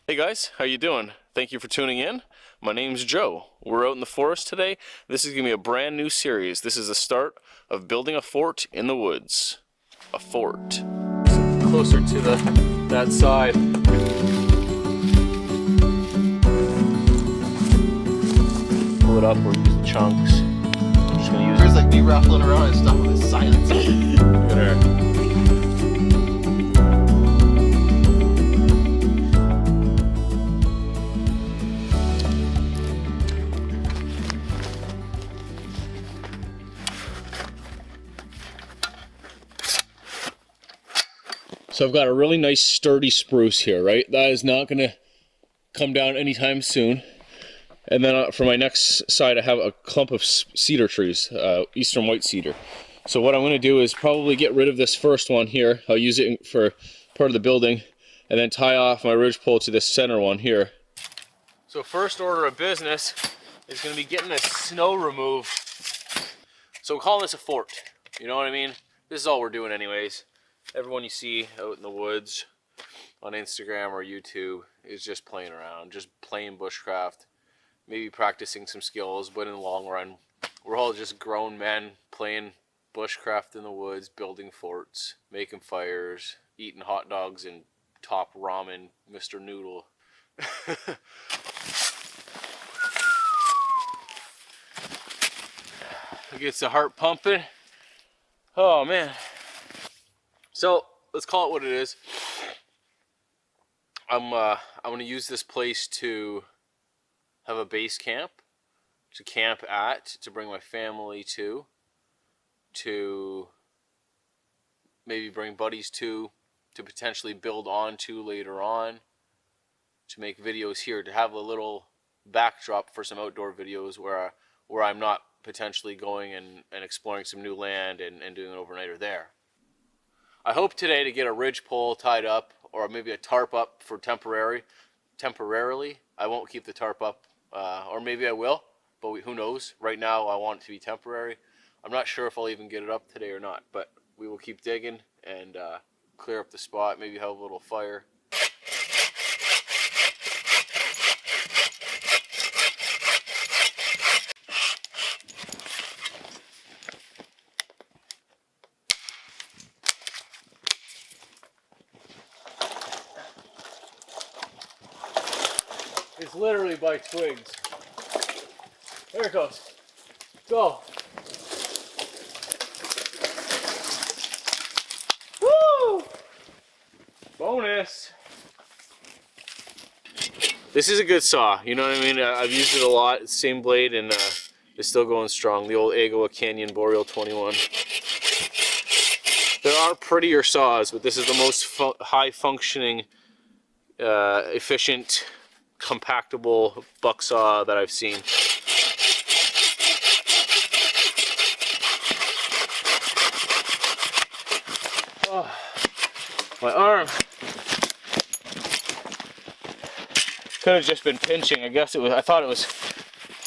Hey guys, how you doing? Thank you for tuning in. My name's Joe. We're out in the forest today. This is going to be a brand new series. This is the start of building a fort in the woods. A fort. Closer to that side. Pull it up or use chunks. I'm just going to use There's like me rattling around and stuff with silence. Look at her. So I've got a really nice sturdy spruce here, right? That is not going to come down anytime soon. And then for my next side, I have a clump of cedar trees, eastern white cedar. So what I'm going to do is probably get rid of this first one here. I'll use it for part of the building, and then tie off my ridgepole to this center one here. So first order of business is going to be getting this snow removed. So we're calling this a fort. You know what I mean? This is all we're doing anyways. Everyone you see out in the woods on Instagram or YouTube is just playing around, just playing bushcraft, maybe practicing some skills, but in the long run, we're all just grown men playing bushcraft in the woods, building forts, making fires, eating hot dogs and top ramen, Mr. Noodle. It gets the heart pumping. Oh man. So let's call it what it is. I'm going to use this place to have a base camp, to camp at, to bring my family to maybe bring buddies to potentially build onto later on, to make videos here, to have a little backdrop for some outdoor videos where I'm not potentially going and exploring some new land and doing an overnighter there. I hope today to get a ridgepole tied up, or maybe a tarp up for temporarily. I won't keep the tarp up, or maybe I will, but who knows. Right now I want it to be temporary. I'm not sure if I'll even get it up today or not, but we will keep digging and clear up the spot, maybe have a little fire. It's literally by twigs. There it goes. Go. Woo! Bonus. This is a good saw, you know what I mean? I've used it a lot. It's the same blade, and it's still going strong. The old Agawa Canyon Boreal 21. There are prettier saws, but this is the most high functioning, efficient, compactable buck saw that I've seen. Oh, my arm could have just been pinching. I guess it was. I thought it was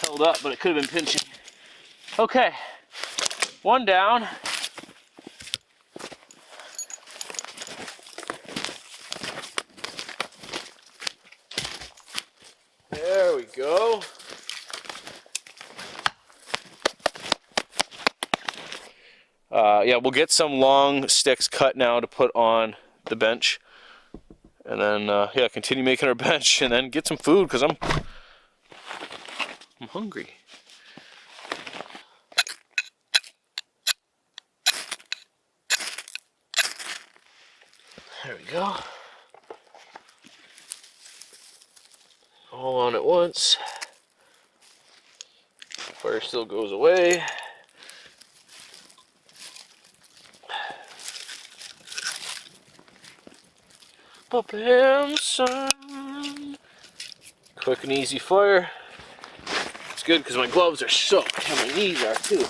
held up, but it could have been pinching. Okay, one down. There we go. Yeah, we'll get some long sticks cut now to put on the bench, and then yeah, continue making our bench, and then get some food because I'm hungry. There we go. All on at once. Fire still goes away. Up him, son. Quick and easy fire. It's good because my gloves are soaked and my knees are too.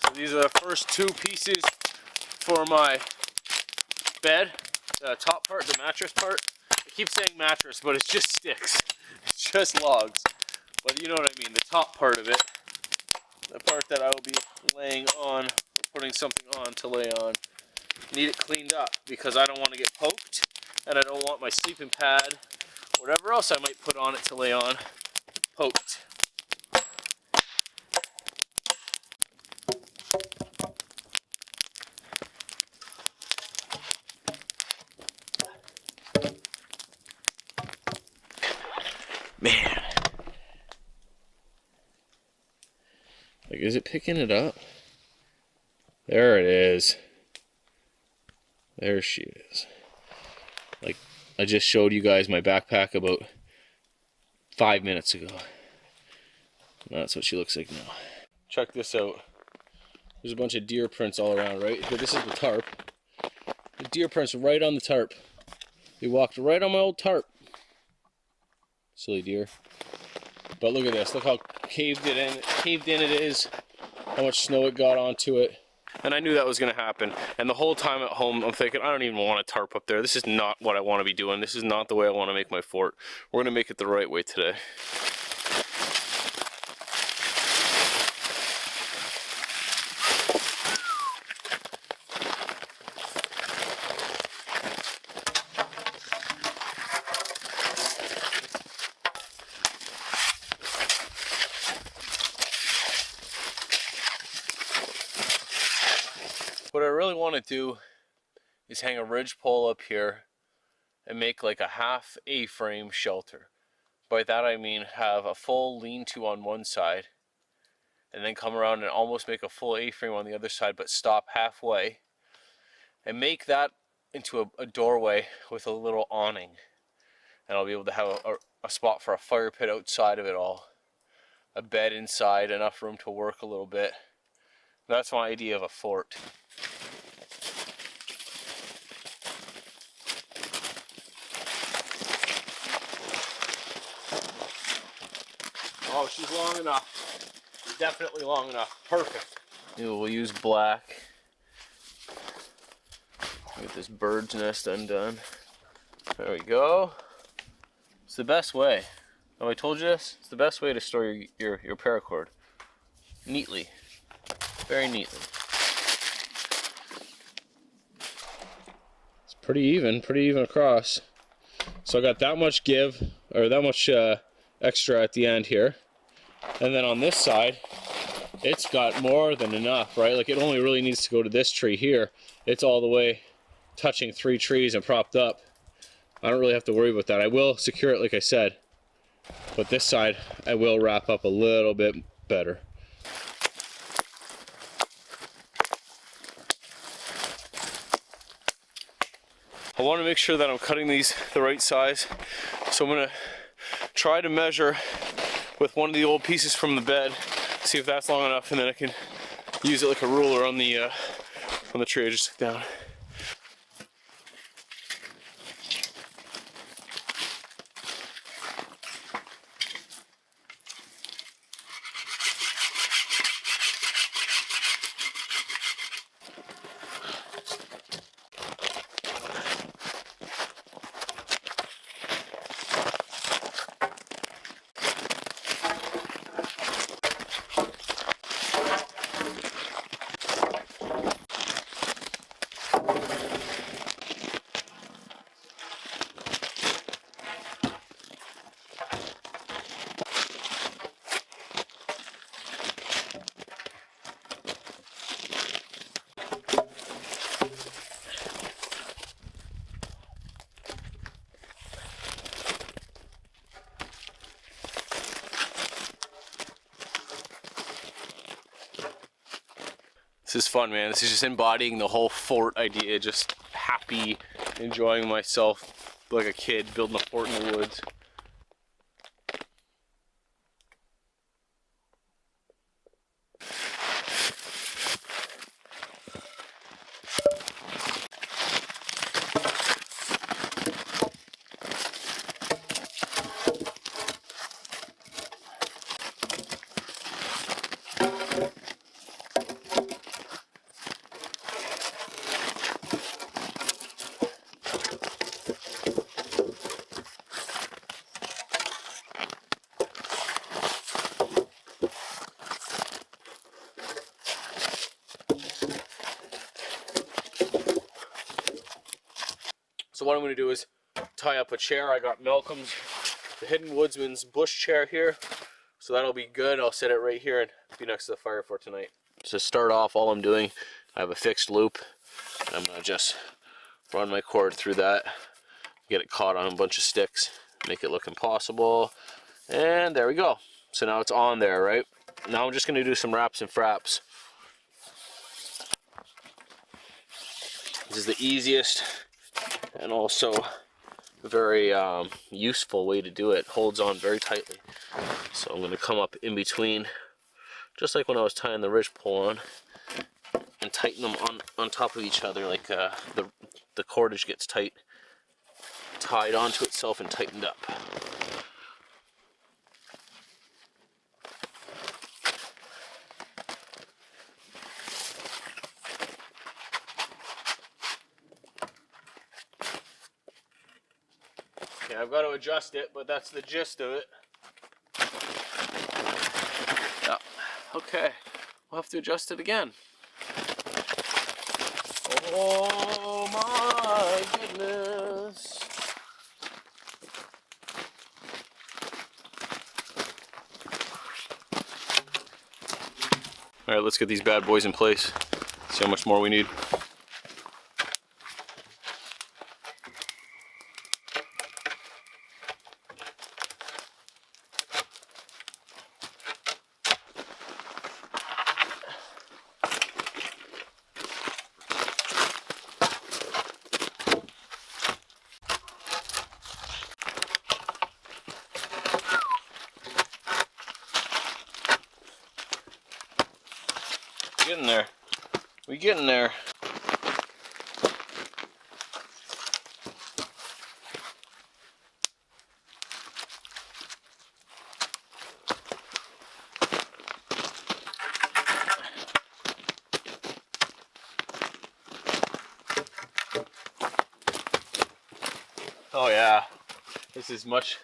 So these are the first two pieces for my bed. The top part, the mattress part. I keep saying mattress, but it's just sticks. It's just logs. But you know what I mean, the top part of it. the part that I will be laying on, or putting something on to lay on. Need it cleaned up because I don't want to get poked, and I don't want my sleeping pad, whatever else I might put on it to lay on, poked. Man. Like, is it picking it up? There it is. There she is. Like, I just showed you guys my backpack about 5 minutes ago. And that's what she looks like now. Check this out. There's a bunch of deer prints all around, right? But this is the tarp. The deer prints right on the tarp. They walked right on my old tarp. Silly deer. But look at this. Look how caved in it is. How much snow it got onto it. And I knew that was going to happen. And the whole time at home, I'm thinking, I don't even want a tarp up there. This is not what I want to be doing. This is not the way I want to make my fort. We're going to make it the right way today. What I really want to do is hang a ridge pole up here and make like a half A-frame shelter. By that I mean have a full lean-to on one side and then come around and almost make a full A-frame on the other side, but stop halfway and make that into a doorway with a little awning. And I'll be able to have a spot for a fire pit outside of it all, a bed inside, enough room to work a little bit. That's my idea of a fort. Oh, she's long enough. Definitely long enough. Perfect. We'll use black. Get this bird's nest undone. There we go. It's the best way. Oh, I told you this? It's the best way to store your paracord. Neatly. Very neatly. It's pretty even across. So I got that much give, or that much extra at the end here. And then on this side, it's got more than enough, right? Like, it only really needs to go to this tree here. It's all the way touching 3 trees and propped up. I don't really have to worry about that. I will secure it like I said, but this side I will wrap up a little bit better. I want to make sure that I'm cutting these the right size, so I'm going to try to measure with one of the old pieces from the bed, see if that's long enough, and then I can use it like a ruler on the tree I just took down. This is fun, man. This is just embodying the whole fort idea. Just happy, enjoying myself like a kid, building a fort in the woods. So what I'm going to do is tie up a chair. I got Malcolm's, the Hidden Woodsman's bush chair here. So that'll be good. I'll set it right here and be next to the fire for tonight. So to start off, all I'm doing, I have a fixed loop. I'm going to just run my cord through that, get it caught on a bunch of sticks, make it look impossible. And there we go. So now it's on there, right? Now I'm just going to do some wraps and fraps. This is the easiest and also very useful way to do it. Holds on very tightly. So I'm going to come up in between, just like when I was tying the ridge pole on, and tighten them on top of each other, like the cordage gets tied onto itself and tightened up. Okay, I've got to adjust it, but that's the gist of it. Yeah. Okay, we'll have to adjust it again. Oh my goodness. All right, let's get these bad boys in place. See how much more we need. Getting there. We getting there. Oh yeah, this is much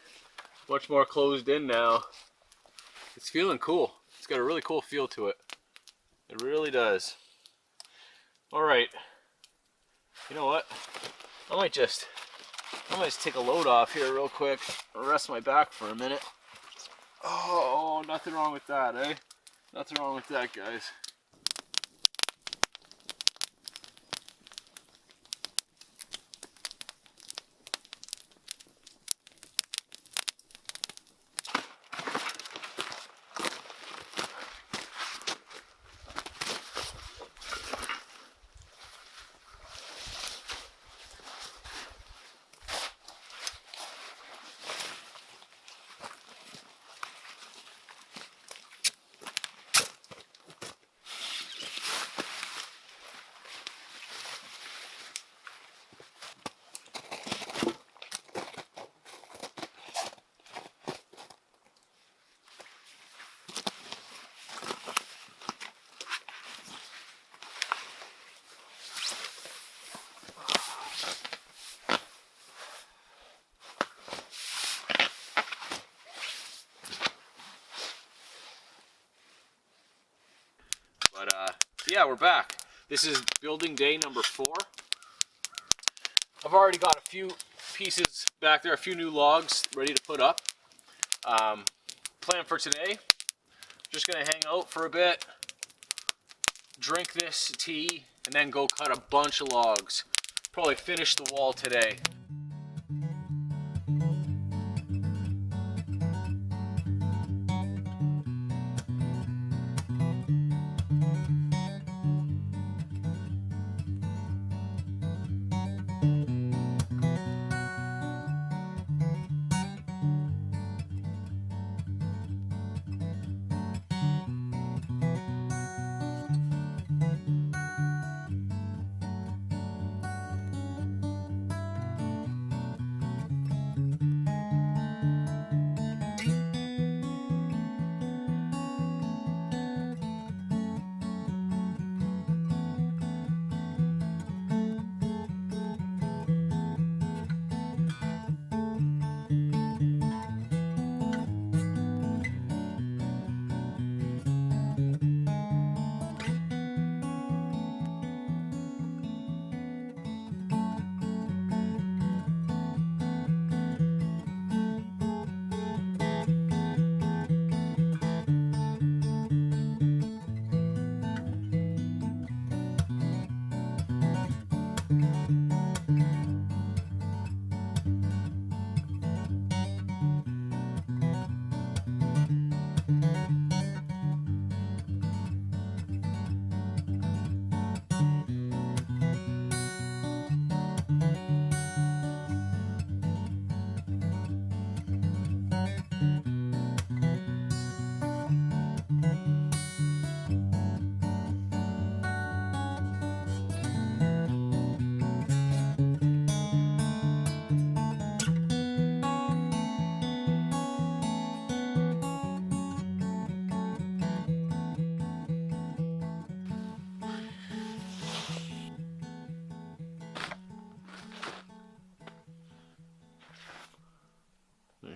more closed in now. It's feeling cool. It's got a really cool feel to it. It really does. Alright. You know what? I might just take a load off here real quick and rest my back for a minute. Oh, nothing wrong with that, eh? Nothing wrong with that, guys. But yeah, we're back. This is building day number 4. I've already got a few pieces back there, a few new logs ready to put up. Plan for today, just gonna hang out for a bit, drink this tea, and then go cut a bunch of logs. Probably finish the wall today.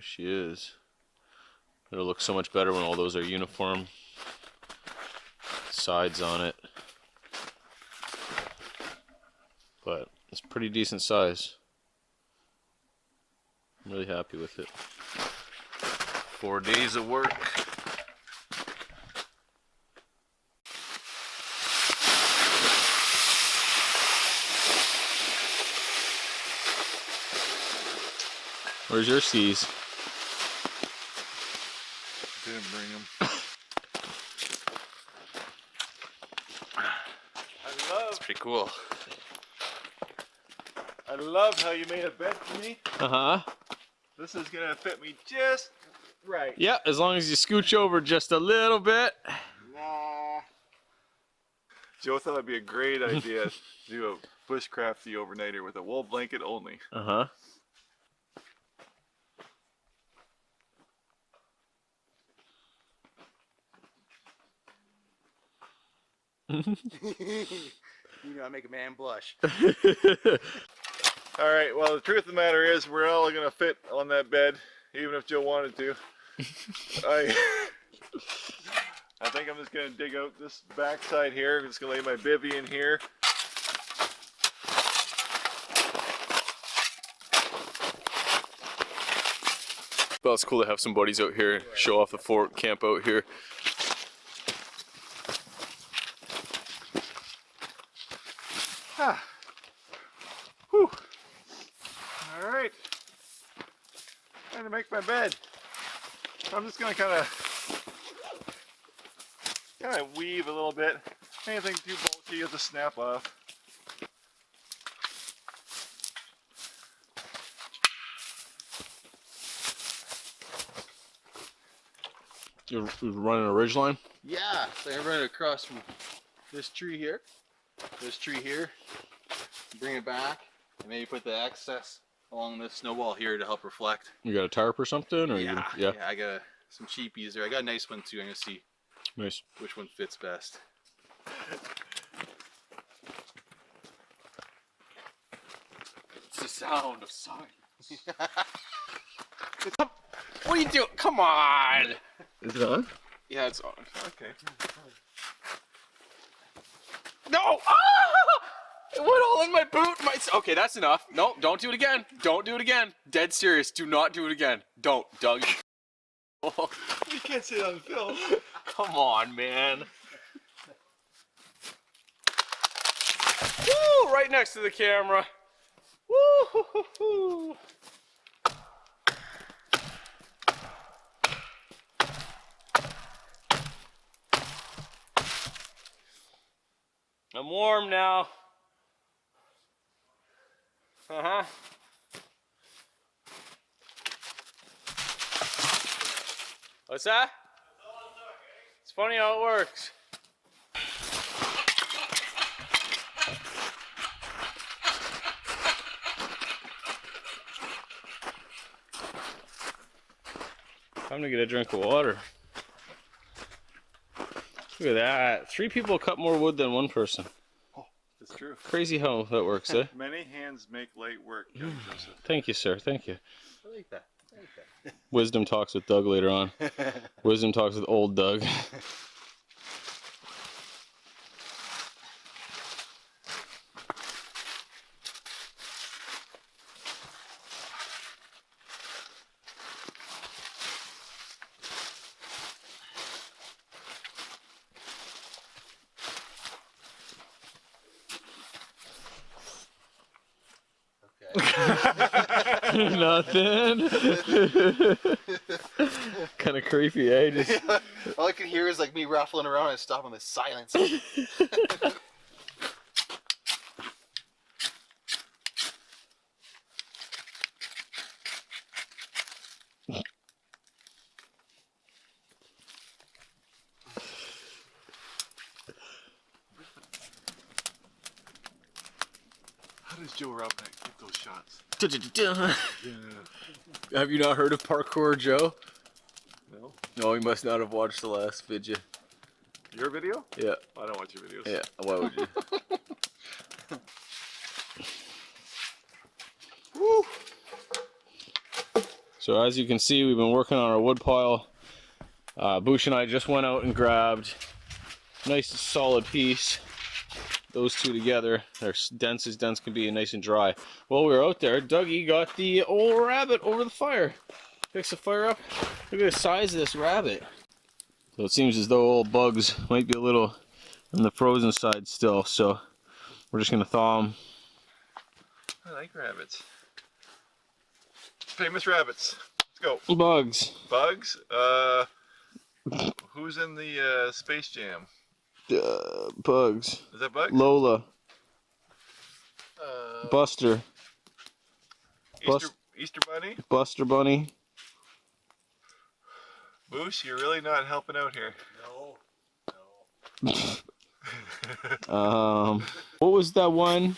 she is. It'll look so much better when all those are uniform sides on it. But it's pretty decent size. I'm really happy with it. 4 days of work. Where's your skis? Didn't bring them. That's pretty cool. I love how you made a bed for me. Uh-huh. This is gonna fit me just right. Yeah, as long as you scooch over just a little bit. Nah. Joe thought it'd be a great idea to do a bushcrafty overnighter with a wool blanket only. Uh-huh. You know, I make a man blush. All right, well, the truth of the matter is we're all gonna fit on that bed, even if Joe wanted to. I think I'm just gonna dig out this backside here. I'm just gonna lay my bivvy in here. Well, it's cool to have some buddies out here, show off the fort, camp out here. Ah. Whew. All right. Time to make my bed. I'm just gonna kind of weave a little bit. Anything too bulky, you'll just snap off. You're running a ridge line? Yeah, so I run it across from this tree here, bring it back, and maybe put the excess along this snowball here to help reflect. You got a tarp or something? Or Yeah, yeah. I got some cheapies there. I got a nice one too. I'm gonna see Nice. which one fits best. It's the sound of silence. What are you doing? Come on! Is it on? Yeah, it's on. Okay. No! Ah! It went all in my boot. Okay, that's enough. No, don't do it again. Don't do it again. Dead serious. Do not do it again. Don't, Doug. You can't say that on film. Come on, man. Woo! Right next to the camera. Woo! I'm warm now. Uh-huh. What's that? It's funny how it works. Time to get a drink of water. Look at that. 3 people cut more wood than 1 person. Oh, that's true. Crazy how that works, eh? Many hands make light work, Young Joseph. Thank you, sir. Thank you. I like that. Wisdom talks with Doug later on. Wisdom talks with old Doug. Nothing. Kind of creepy, eh? Just... All I could hear is like me rattling around and stopping the silence. How does Joe Robinet get those shots? Have you not heard of Parkour Joe? No. No, you must not have watched the last video. Your video? Yeah. I don't watch your videos. Yeah. Why would you? So So as you can see, we've been working on our wood pile. Bush and I just went out and grabbed a nice solid piece. Those two together, they're dense as dense can be and nice and dry. While we were out there, Dougie got the old rabbit over the fire. Fix the fire up. Look at the size of this rabbit. So it seems as though old bugs might be a little on the frozen side still, so we're just gonna thaw them. I like rabbits. Famous rabbits. Let's go. Bugs. Bugs? Who's in the Space Jam? Bugs. Is that Bugs? Lola. Buster. Easter Bunny? Buster Bunny. Boosh, you're really not helping out here. No. What was that one?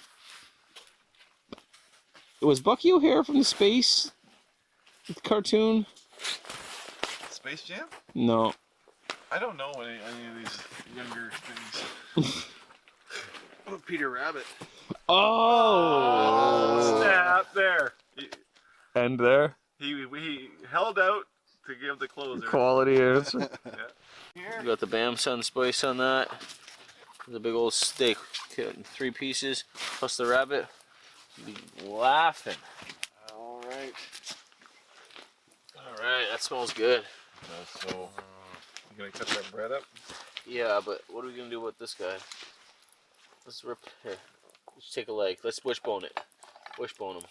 It was Bucky O'Hare from the Space cartoon? Space Jam? No. I don't know any of these younger things. Oh, Peter Rabbit. Oh! Snap! There. And there? He held out to give the closer. Quality answer. Yeah. We got the Bam Sun spice on that. The big old steak, cut in 3 pieces, plus the rabbit. You'll be laughing. Alright. Alright, that smells good. So, you gonna cut that bread up? Yeah, but what are we gonna do with this guy? Let's rip, here, let's take a leg. Let's wishbone it. Wishbone him.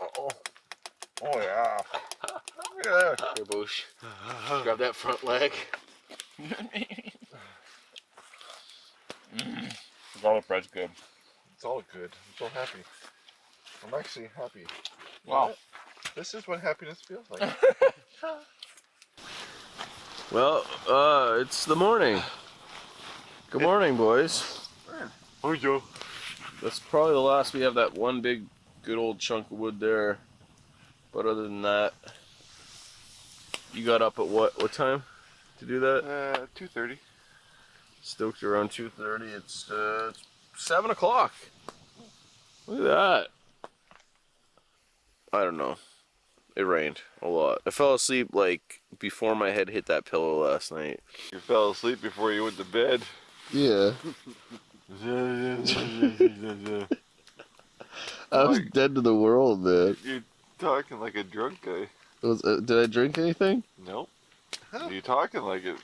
Uh-oh. Oh yeah. Look at that. Here, Bush. Grab that front leg. Garlic bread's good. It's all good. I'm so happy. I'm actually happy. Wow. This is what happiness feels like. Well, it's the morning. Good morning, boys. Hi, Joe. That's probably the last we have that one big, good old chunk of wood there. But other than that, you got up at what time to do that? 2:30. Stoked around 2:30. It's 7 o'clock. Look at that. I don't know. It rained a lot. I fell asleep like before my head hit that pillow last night. You fell asleep before you went to bed. Yeah. I was dead to the world, man. You're talking like a drunk guy. Did I drink anything? Nope. You're talking like it.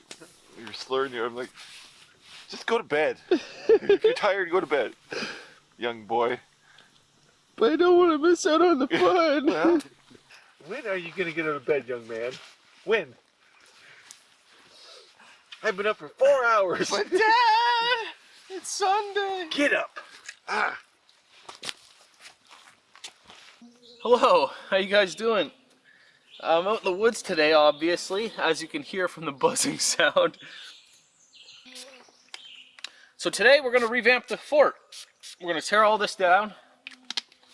You're slurring your. I'm like, just go to bed. If you're tired, go to bed, young boy. But I don't want to miss out on the fun. Well, when are you gonna get out of bed, young man? When? I've been up for 4 hours. But Dad, it's Sunday. Get up. Ah. Hello, how you guys doing? I'm out in the woods today, obviously, as you can hear from the buzzing sound. So today we're going to revamp the fort. We're going to tear all this down,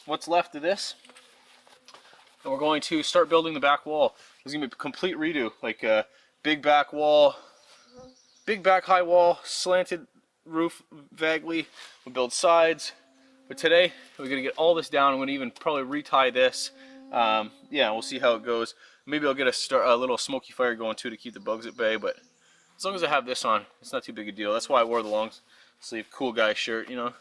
what's left of this, and we're going to start building the back wall. It's going to be a complete redo, like a big back wall, big back high wall, slanted roof vaguely. We'll build sides. But today, we're going to get all this down. I'm going to even probably retie this. Yeah, we'll see how it goes. Maybe I'll get a little smoky fire going too to keep the bugs at bay. But as long as I have this on, it's not too big a deal. That's why I wore the long sleeve cool guy shirt, you know.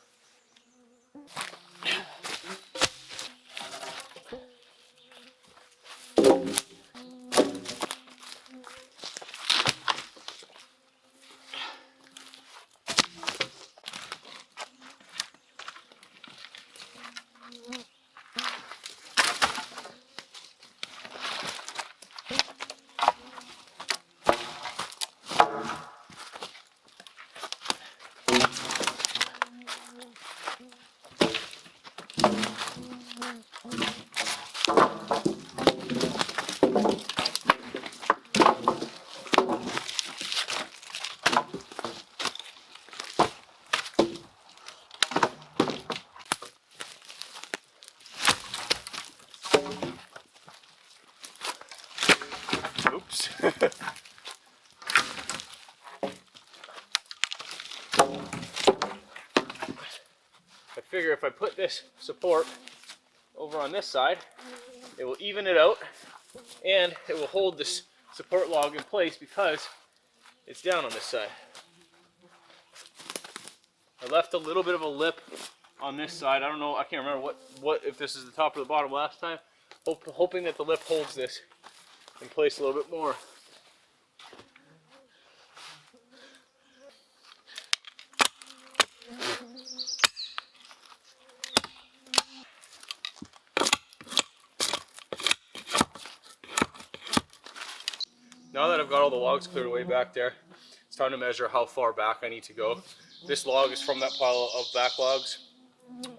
Oops. I figure if I put this support over on this side. It will even it out, and it will hold this support log in place because it's down on this side. I left a little bit of a lip on this side. I don't know, I can't remember what if this is the top or the bottom last time. Hoping that the lip holds this in place a little bit more. Now that I've got all the logs cleared away back there, it's time to measure how far back I need to go. This log is from that pile of back logs.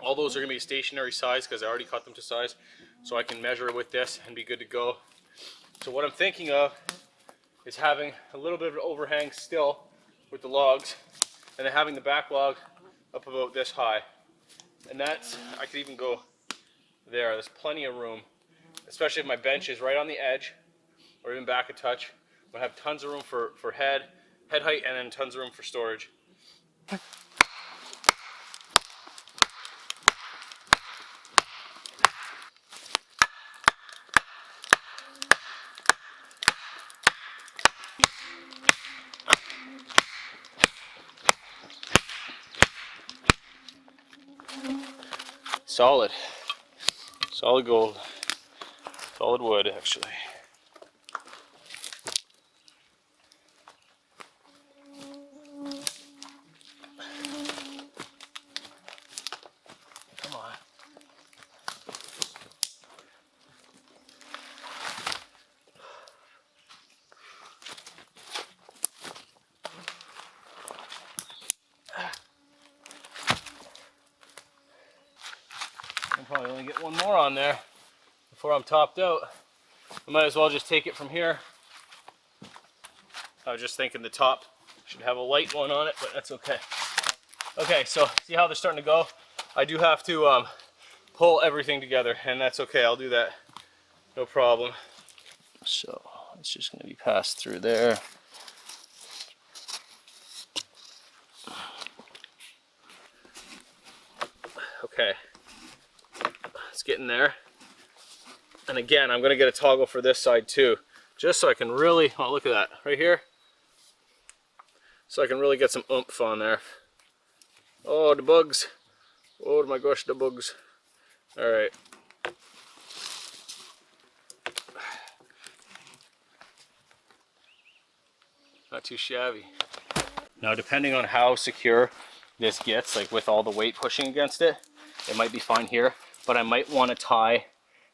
All those are going to be a stationary size because I already cut them to size. So I can measure with this and be good to go. So what I'm thinking of is having a little bit of an overhang still with the logs, and then having the back log up about this high. And that's, I could even go there. There's plenty of room, especially if my bench is right on the edge or even back a touch. I'm going to have tons of room for head height, and then tons of room for storage. Solid gold, solid wood actually. Come on. I'll probably only get one more on there before I'm topped out. I might as well just take it from here. I was just thinking the top should have a light one on it, but that's okay. Okay, so see how they're starting to go? I do have to pull everything together, and that's okay. I'll do that, no problem. So it's just going to be passed through there. Okay, it's getting there. And again, I'm going to get a toggle for this side too, just so I can really, oh look at that, right here. So I can really get some oomph on there. Oh, the bugs. Oh my gosh, the bugs. All right. Not too shabby. Now, depending on how secure this gets, like with all the weight pushing against it, it might be fine here, but I might want to tie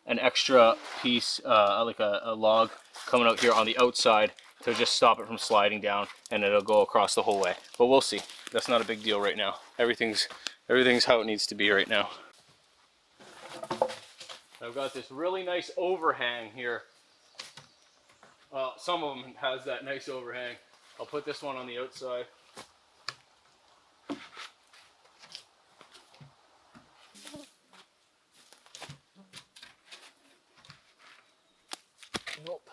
an extra piece, like a log coming out here on the outside to just stop it from sliding down, and it'll go across the whole way. But we'll see. That's not a big deal right now. Everything's how it needs to be right now. I've got this really nice overhang here. Well, some of them has that nice overhang. I'll put this one on the outside. Nope.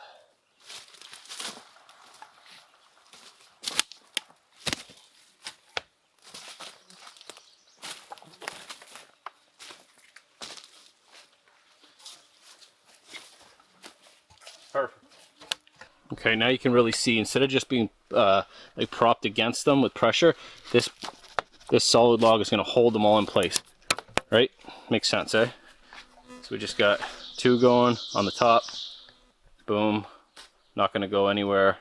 Perfect. Okay, now you can really see, instead of just being like propped against them with pressure, this solid log is going to hold them all in place. Right? Makes sense, eh? So we just got two going on the top. Boom. Not going to go anywhere.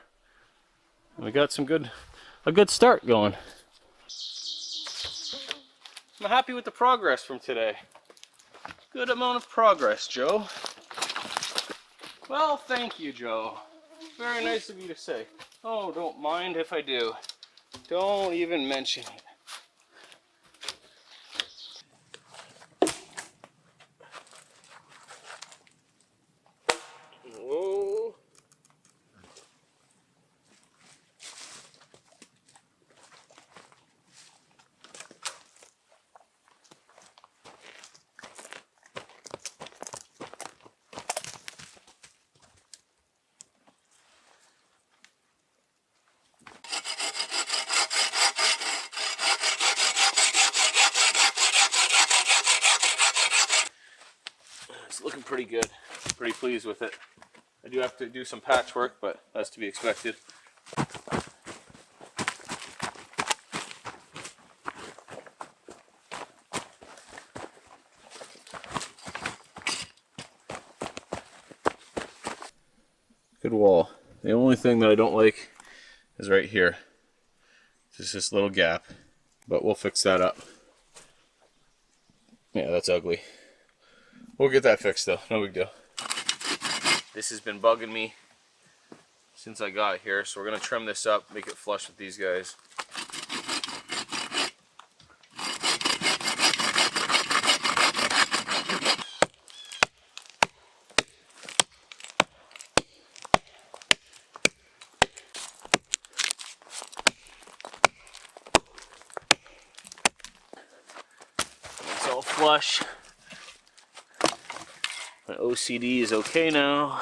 And we got a good start going. I'm happy with the progress from today. Good amount of progress, Joe. Well, thank you, Joe. Very nice of you to say. Oh, don't mind if I do. Don't even mention it. Whoa. pretty good. Pretty pleased with it. I do have to do some patchwork, but that's to be expected. Good wall. The only thing that I don't like is right here. Just this little gap, but we'll fix that up. Yeah, that's ugly. We'll get that fixed though, no big deal. This has been bugging me since I got here, so we're gonna trim this up, make it flush with these guys. It's all flush. My OCD is okay now.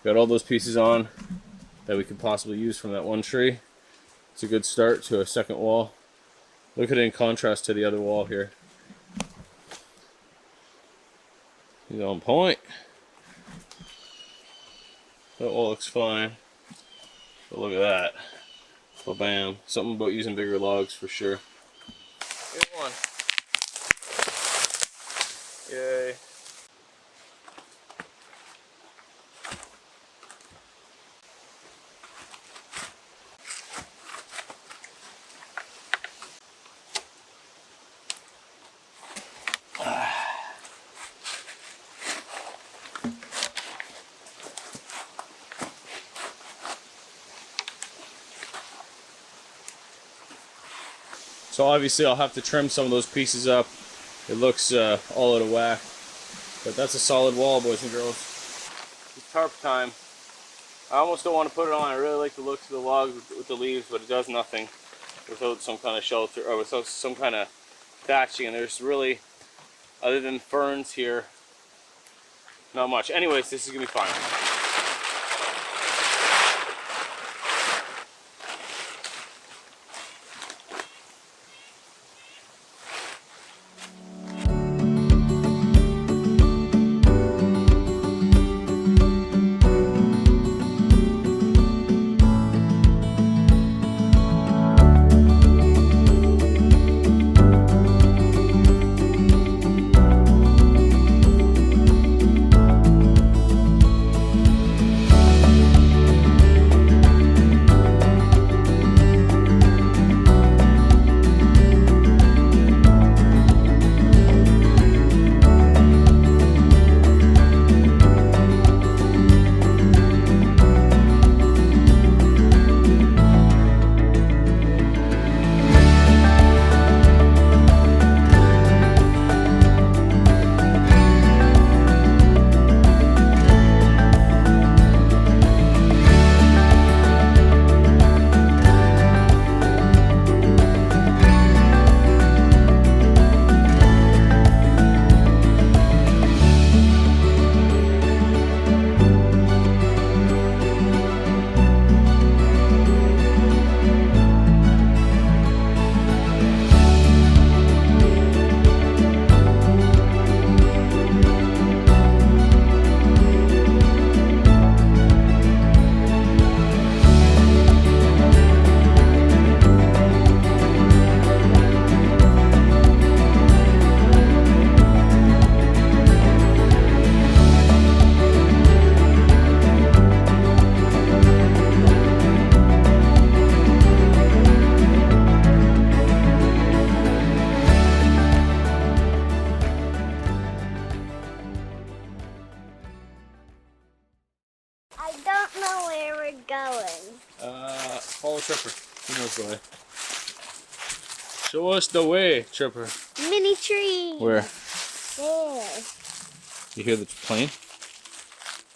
Got all those pieces on that we could possibly use from that one tree. It's a good start to a second wall. Look at it in contrast to the other wall here. He's on point. That wall looks fine. But look at that. Well, bam. Something about using bigger logs for sure. Good one. Yay. So obviously I'll have to trim some of those pieces up. It looks all out of whack. But that's a solid wall, boys and girls. It's tarp time. I almost don't want to put it on. I really like the looks of the logs with the leaves, but it does nothing without some kind of shelter, or without some kind of thatching. And there's really, other than ferns here, not much. Anyways, this is going to be fine. Follow Tripper. He knows the way. Show us the way, Tripper. Mini tree. Where? There. You hear the plane?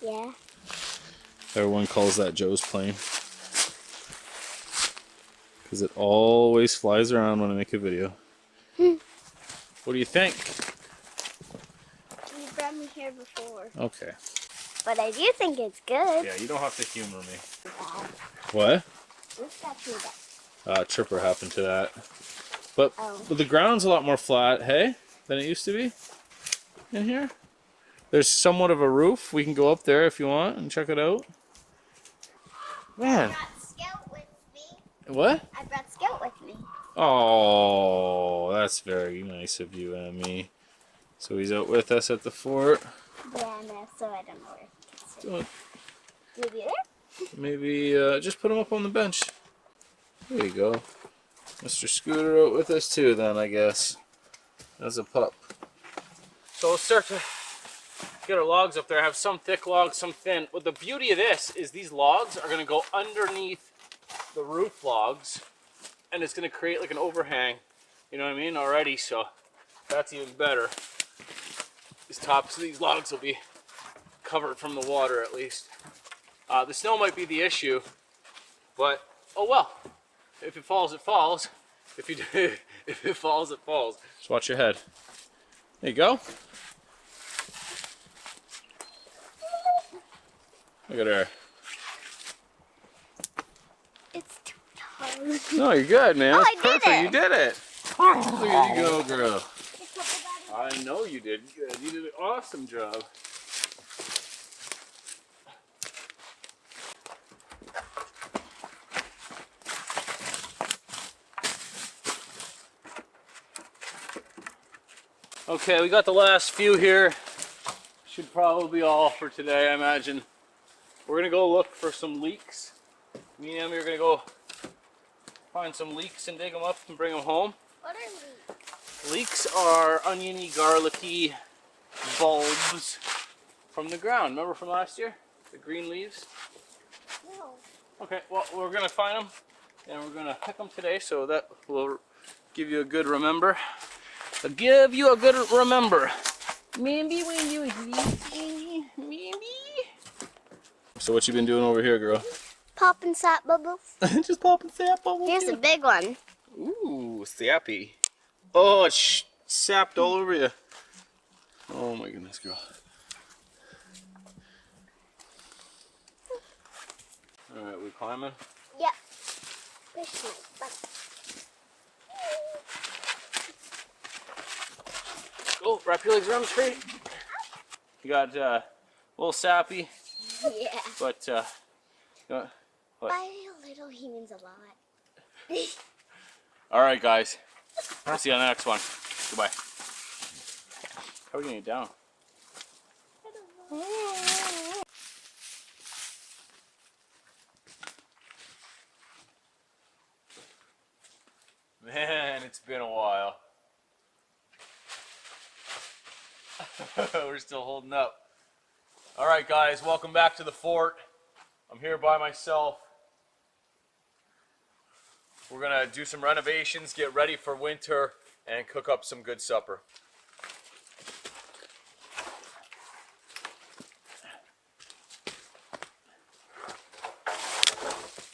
Yeah. Everyone calls that Joe's plane. because it always flies around when I make a video. What do you think? You brought me here before. Okay. But I do think it's good. Yeah, you don't have to humor me. What? This got me that. Tripper happened to that. But Oh. the ground's a lot more flat, hey, than it used to be in here. There's somewhat of a roof. We can go up there if you want and check it out. Man. I brought Scout with me. What? I brought Scout with me. Oh, that's very nice of you, Emmy. So he's out with us at the fort. Yeah, no, so I don't know where to sit. So Maybe there? maybe just put him up on the bench. There you go. Mr. Scooter out with us too then, I guess. As a pup. So we'll start to get our logs up there. I have some thick logs, some thin. Well, the beauty of this is these logs are going to go underneath the roof logs, and it's going to create like an overhang, you know what I mean, already, so that's even better. These tops of these logs will be covered from the water at least. The snow might be the issue, but oh well. If it falls, it falls. If it falls, it falls. Just watch your head. There you go. Look at her. It's too tall. No, you're good, man. Oh, That's I did perfect. it. You did it. Look at you go, girl. I know you did good. You did an awesome job. Okay, we got the last few here. Should probably be all for today, I imagine. We're gonna go look for some leeks. Me and Emmy are gonna go find some leeks and dig them up and bring them home. What are leeks? Leeks are oniony, garlicky bulbs from the ground. Remember from last year? The green leaves? No. Okay, well, we're gonna find them and we're gonna pick them today, so that will give you a good remember. I'll give you a good remember. Maybe when you maybe. So what you been doing over here, girl? Popping sap bubbles. Just popping sap bubbles. Here's a big one. Ooh, sappy. Oh, it's sapped all over you. Oh my goodness, girl. All right, we climbing? Yep. Push me. Go, wrap your legs around the tree. You got a little sappy, Yeah. but what? By a little, he means a lot. All right, guys. I'll see you on the next one. Goodbye. How are we getting it down? Man, it's been a while. We're still holding up. All right, guys, welcome back to the fort. I'm here by myself. We're gonna do some renovations, get ready for winter, and cook up some good supper.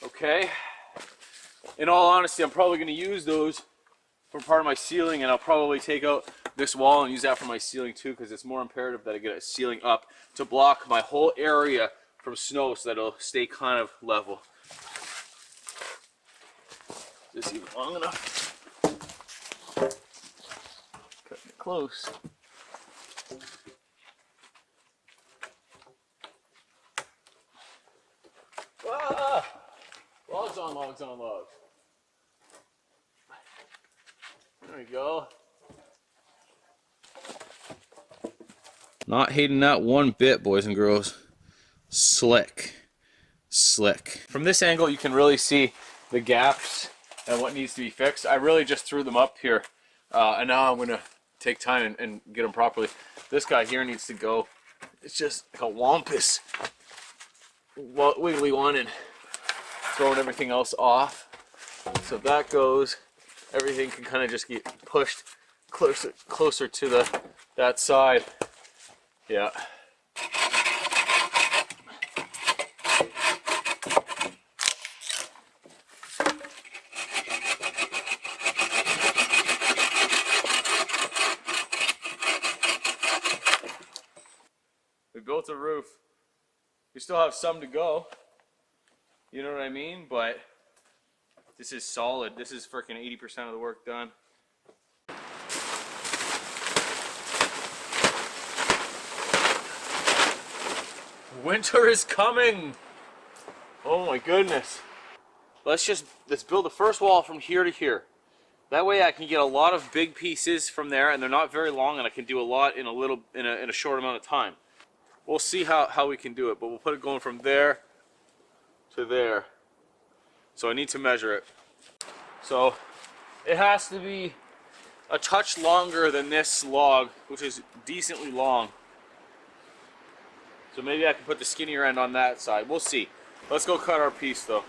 Okay. In all honesty, I'm probably gonna use those for part of my ceiling, and I'll probably take out this wall and use that for my ceiling too, because it's more imperative that I get a ceiling up to block my whole area from snow so that it'll stay kind of level. Is this even long enough? Cutting it close. Ah! Logs on logs on logs. There we go. Not hating that one bit, boys and girls. Slick. Slick. From this angle, you can really see the gaps and what needs to be fixed. I really just threw them up here. And now I'm going to take time and get them properly. This guy here needs to go. It's just like a wampus. Wiggly one and throwing everything else off. So if that goes, everything can kind of just get pushed closer to that side. Yeah. built a roof. We still have some to go. You know what I mean? But this is solid. This is freaking 80% of the work done. Winter is coming. Oh my goodness. Let's build the first wall from here to here. That way I can get a lot of big pieces from there, and they're not very long, and I can do a lot in a short amount of time. We'll see how we can do it, but we'll put it going from there to there. So I need to measure it. So it has to be a touch longer than this log, which is decently long. So maybe I can put the skinnier end on that side. We'll see. Let's go cut our piece though.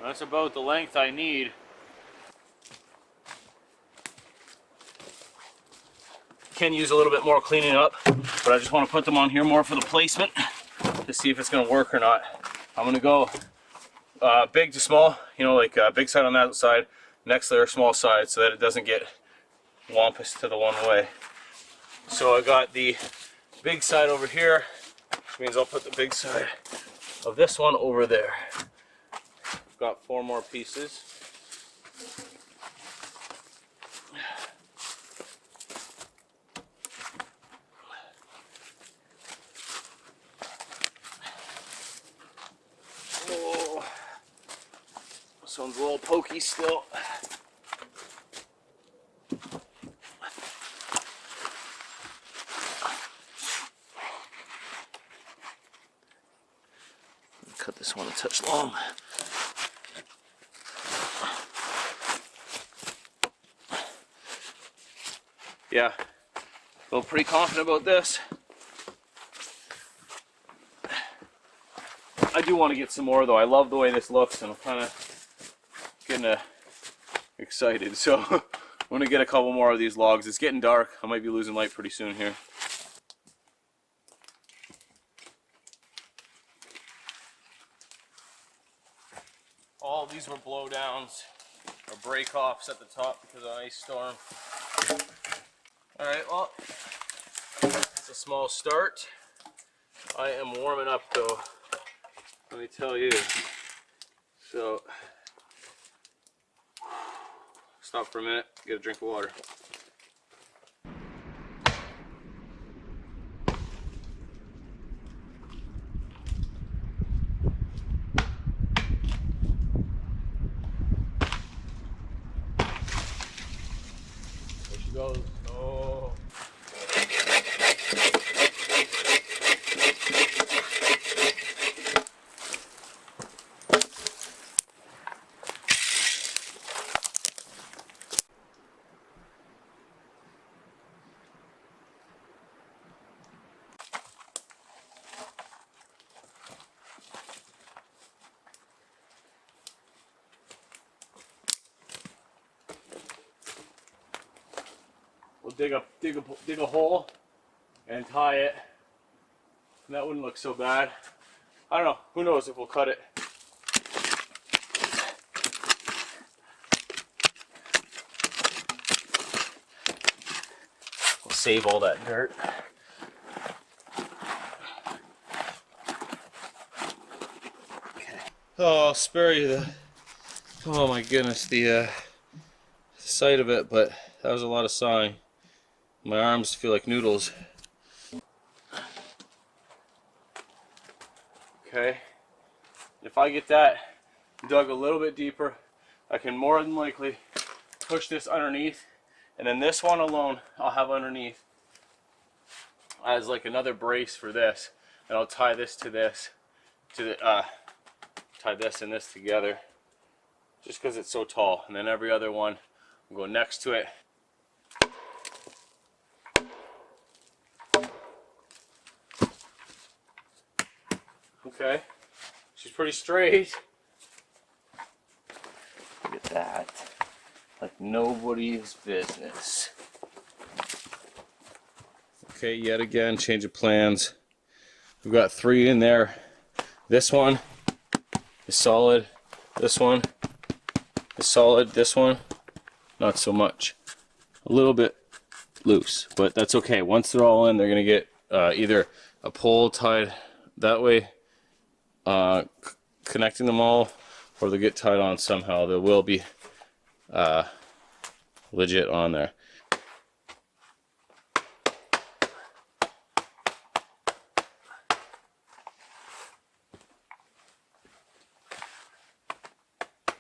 That's about the length I need. Can use a little bit more cleaning up, but I just want to put them on here more for the placement to see if it's going to work or not. I'm going to go big to small, you know, like big side on that side, next layer small side, so that it doesn't get wampus to the one way. So I got the big side over here, which means I'll put the big side of this one over there. Got 4 more pieces. Oh, this one's a little pokey still. Cut this one a touch long. Yeah, feel pretty confident about this. I do want to get some more though. I love the way this looks, and I'm kind of getting excited. So I'm going to get a couple more of these logs. It's getting dark. I might be losing light pretty soon here. All these were blowdowns or break-offs at the top because of the ice storm. Alright, well, it's a small start. I am warming up though, let me tell you. So, stop for a minute, get a drink of water. There she goes. Oh. We'll dig a hole and tie it. And that wouldn't look so bad. I don't know. Who knows if we'll cut it. We'll save all that dirt. Okay. Oh, I'll spare you the. Oh my goodness, the sight of it, but that was a lot of sawing. My arms feel like noodles. Okay, if I get that dug a little bit deeper, I can more than likely push this underneath, and then this one alone I'll have underneath as like another brace for this, and I'll tie this to this, tie this and this together, just because it's so tall, and then every other one will go next to it. Okay, she's pretty straight. Look at that. Like nobody's business. Okay, yet again, change of plans. We've got 3 in there. This one is solid. This one is solid. This one, not so much. A little bit loose, but that's okay. Once they're all in, they're gonna get either a pole tied that way, connecting them all, or they'll get tied on somehow. They will be legit on there.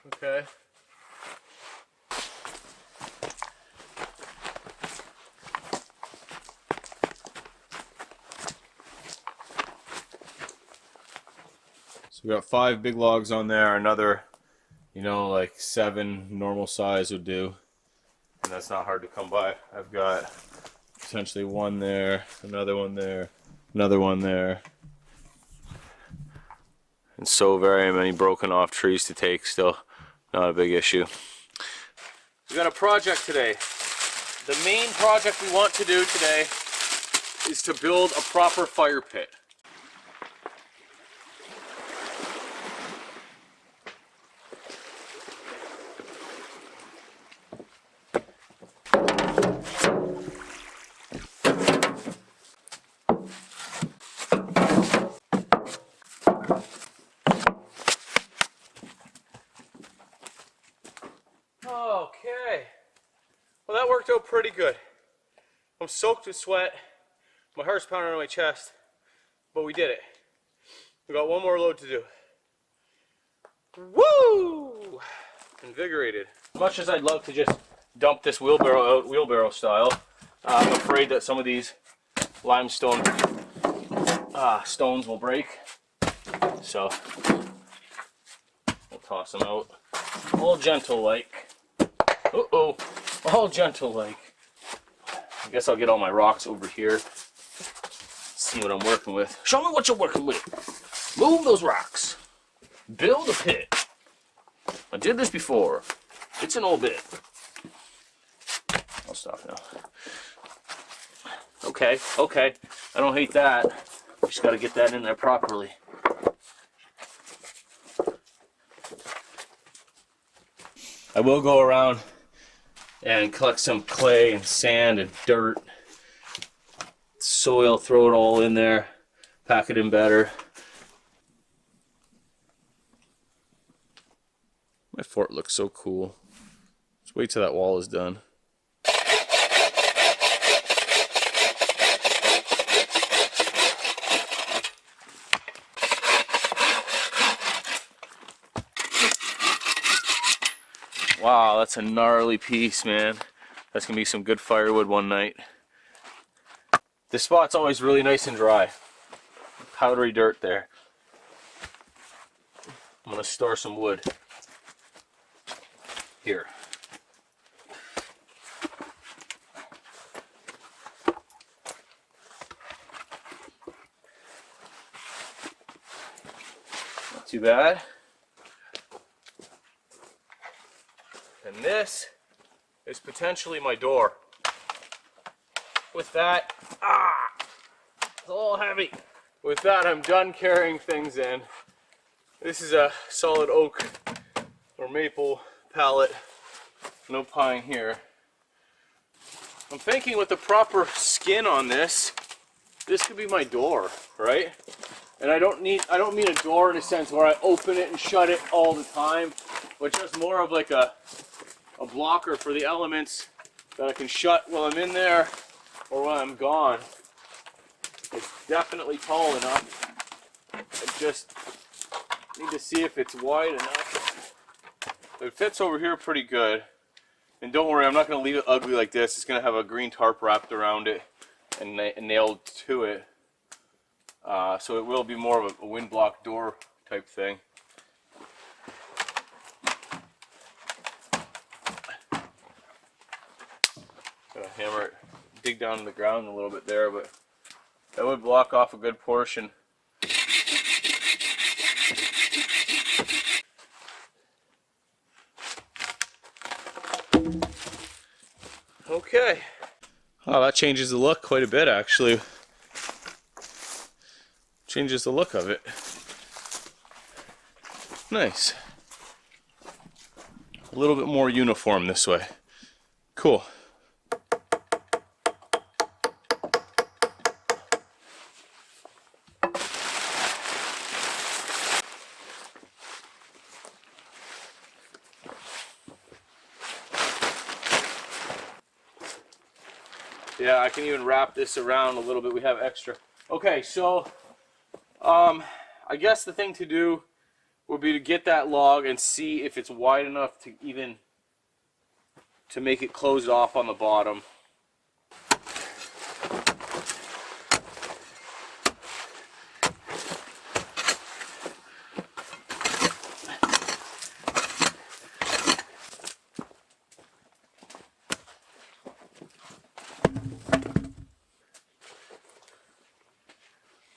Okay. So we got 5 big logs on there, another, you know, like 7 normal size would do. And that's not hard to come by. I've got potentially 1 there, another one there, another one there. And so very many broken off trees to take still. Not a big issue. We got a project today. The main project we want to do today is to build a proper fire pit. Okay, well that worked out pretty good. I'm soaked with sweat, my heart's pounding on my chest, but we did it. We got 1 more load to do. Woo! Invigorated. As much as I'd love to just dump this wheelbarrow out, wheelbarrow style, I'm afraid that some of these limestone stones will break. So we'll toss them out. All gentle like. Uh-oh, all gentle like. I guess I'll get all my rocks over here. See what I'm working with. Show me what you're working with. Move those rocks. Build a pit. I did this before. It's an old bit. I'll stop now. Okay, okay. I don't hate that. Just gotta get that in there properly. I will go around and collect some clay and sand and dirt, soil, throw it all in there, pack it in better. My fort looks so cool. Just wait till that wall is done. Wow, that's a gnarly piece, man. That's gonna be some good firewood one night. This spot's always really nice and dry. Powdery dirt there. I'm gonna store some wood here. Not too bad. And this is potentially my door. With that, it's a little heavy. With that, I'm done carrying things in. This is a solid oak or maple pallet. No pine here. I'm thinking with the proper skin on this, this could be my door, right? And I don't mean a door in a sense where I open it and shut it all the time, but just more of like a blocker for the elements that I can shut while I'm in there or while I'm gone. It's definitely tall enough. I just need to see if it's wide enough. It fits over here pretty good. And don't worry, I'm not going to leave it ugly like this. It's going to have a green tarp wrapped around it and nailed to it. So it will be more of a wind block door type thing. Gonna hammer it, dig down in the ground a little bit there, but that would block off a good portion. Okay. Oh, that changes the look quite a bit, actually. Changes the look of it. Nice. a little bit more uniform this way. Cool. Yeah, I can even wrap this around a little bit. We have extra. Okay, so I guess the thing to do would be to get that log and see if it's wide enough to even to make it closed off on the bottom.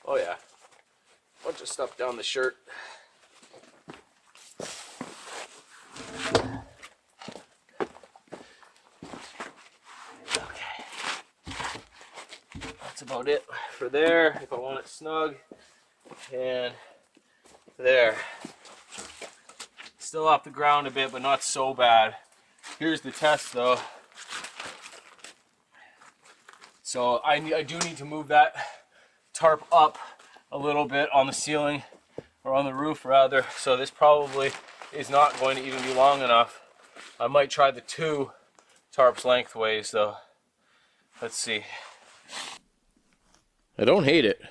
Oh yeah, bunch of stuff down the shirt. Okay, that's about it for there, if I want it snug. And there. Still off the ground a bit, but not so bad. Here's the test though. So I do need to move that tarp up a little bit on the ceiling, or on the roof rather, so this probably is not going to even be long enough. I might try the 2 tarps lengthways though. Let's see. I don't hate it.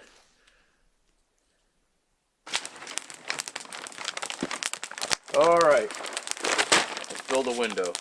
Alright, let's build a window.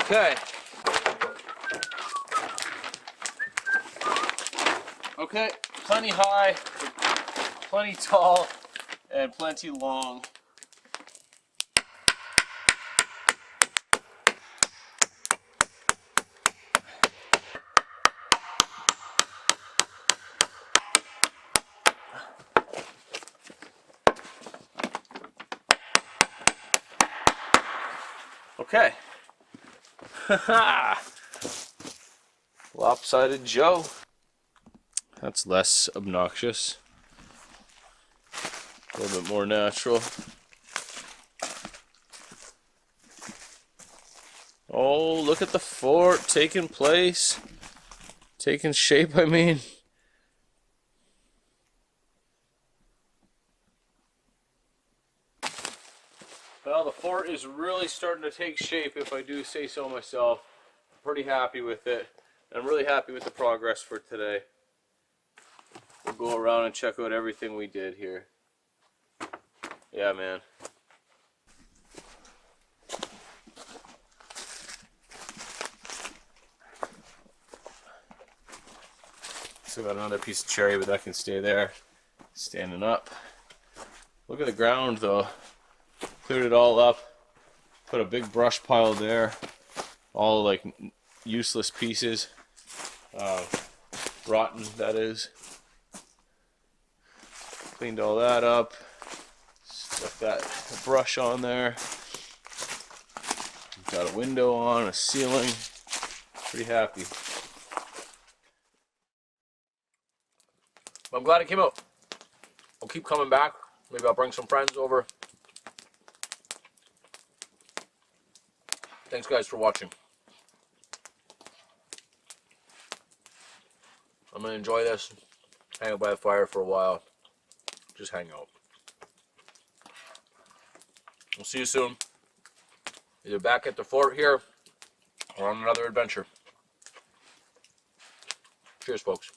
Okay. Okay, plenty high, plenty tall, and plenty long. Okay. Lopsided Joe. That's less obnoxious. A little bit more natural. Oh, look at the fort taking place. Taking shape, I mean. Well, the fort is really starting to take shape, if I do say so myself. I'm pretty happy with it. I'm really happy with the progress for today. We'll go around and check out everything we did here. Yeah, man. Still got another piece of cherry, but that can stay there. Standing up. Look at the ground, though. Cleared it all up. Put a big brush pile there. All like useless pieces. Rotten, that is. Cleaned all that up. Stuck that brush on there. Got a window on, a ceiling. Pretty happy. I'm glad it came out. I'll keep coming back. Maybe I'll bring some friends over. Thanks guys for watching. I'm gonna enjoy this. Hang out by the fire for a while. Just hang out. We'll see you soon. Either back at the fort here or on another adventure. Cheers, folks.